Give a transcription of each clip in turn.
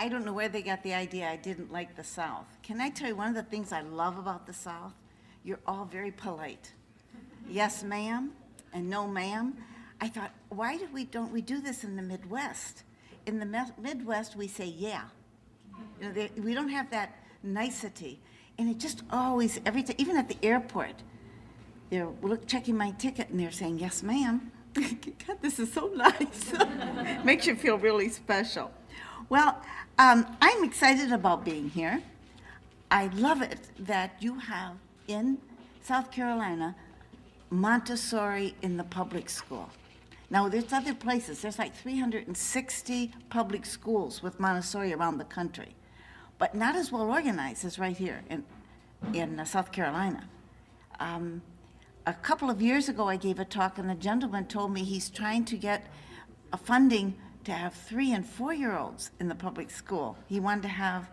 I don't know where they got the idea I didn't like the South. Can I tell you one of the things I love about the South? You're all very polite. Yes, ma'am, and no, ma'am. I thought, why don't we do this in the Midwest? In the Midwest, we say, yeah. You know, we don't have that nicety. And it just always, every time, even at the airport, they're checking my ticket and they're saying, yes, ma'am. God, this is so nice. Makes you feel really special. Well, I'm excited about being here. I love it that you have in South Carolina Montessori in the public school. Now, there's other places. There's like 360 public schools with Montessori around the country, but not as well organized as right here in South Carolina. A couple of years ago, I gave a talk, and a gentleman told me he's trying to get a funding to have 3- and 4-year-olds in the public school. He wanted to have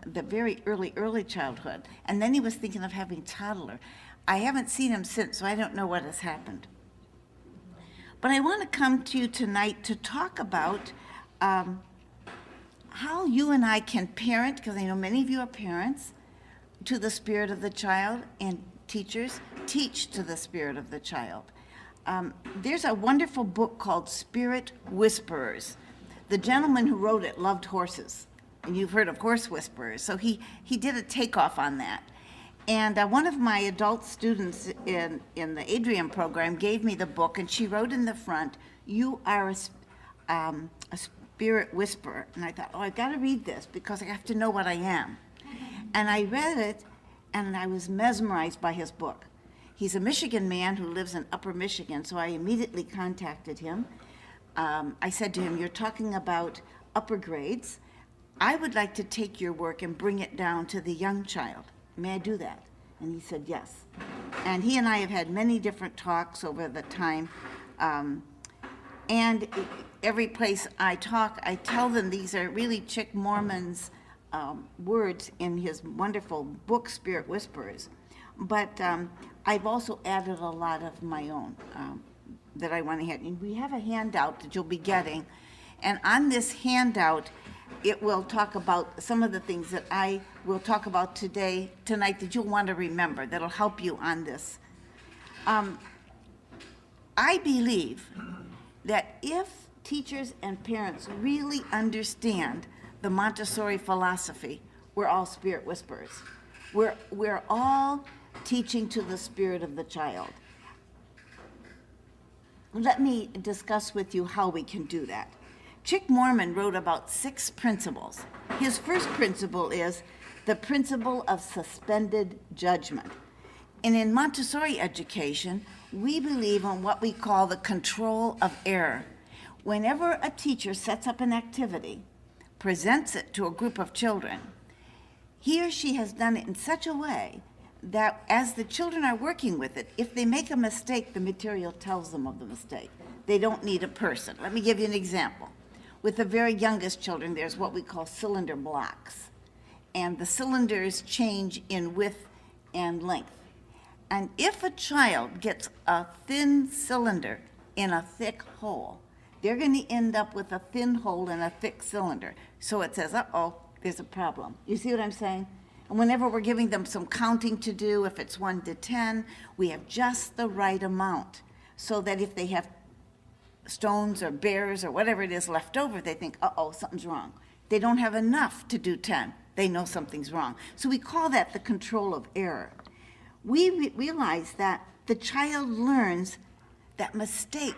the very early childhood, and then he was thinking of having toddler. I haven't seen him since, so I don't know what has happened. But I want to come to you tonight to talk about how you and I can parent, because I know many of you are parents, to the spirit of the child, and teachers teach to the spirit of the child. There's a wonderful book called Spirit Whisperers. The gentleman who wrote it loved horses, and you've heard of horse whisperers, so he did a takeoff on that. And one of my adult students in the Adrian program gave me the book, and she wrote in the front, "You are a spirit whisperer." And I thought, oh, I've got to read this because I have to know what I am. And I read it, and I was mesmerized by his book. He's a Michigan man who lives in Upper Michigan, so I immediately contacted him. I said to him, you're talking about upper grades. I would like to take your work and bring it down to the young child. May I do that? And he said yes. And he and I have had many different talks over the time. And every place I talk, I tell them these are really Chick Mormon's words in his wonderful book, Spirit Whisperers. But I've also added a lot of my own that I want to have. And we have a handout that you'll be getting. And on this handout, it will talk about some of the things that I will talk about tonight that you'll want to remember, that'll help you on this. I believe that if teachers and parents really understand the Montessori philosophy, we're all spirit whisperers. We're all teaching to the spirit of the child. Let me discuss with you how we can do that. Chick Mormon wrote about 6 principles. His first principle is the principle of suspended judgment. And in Montessori education, we believe in what we call the control of error. Whenever a teacher sets up an activity, presents it to a group of children, he or she has done it in such a way that as the children are working with it, if they make a mistake, the material tells them of the mistake. They don't need a person. Let me give you an example. With the very youngest children, there's what we call cylinder blocks. And the cylinders change in width and length. And if a child gets a thin cylinder in a thick hole, they're going to end up with a thin hole in a thick cylinder. So it says, uh-oh, there's a problem. You see what I'm saying? And whenever we're giving them some counting to do, if it's 1 to 10, we have just the right amount so that if they have stones or bears or whatever it is left over, they think, uh-oh, something's wrong. They don't have enough to do 10. They know something's wrong. So we call that the control of error. We realize that the child learns that mistakes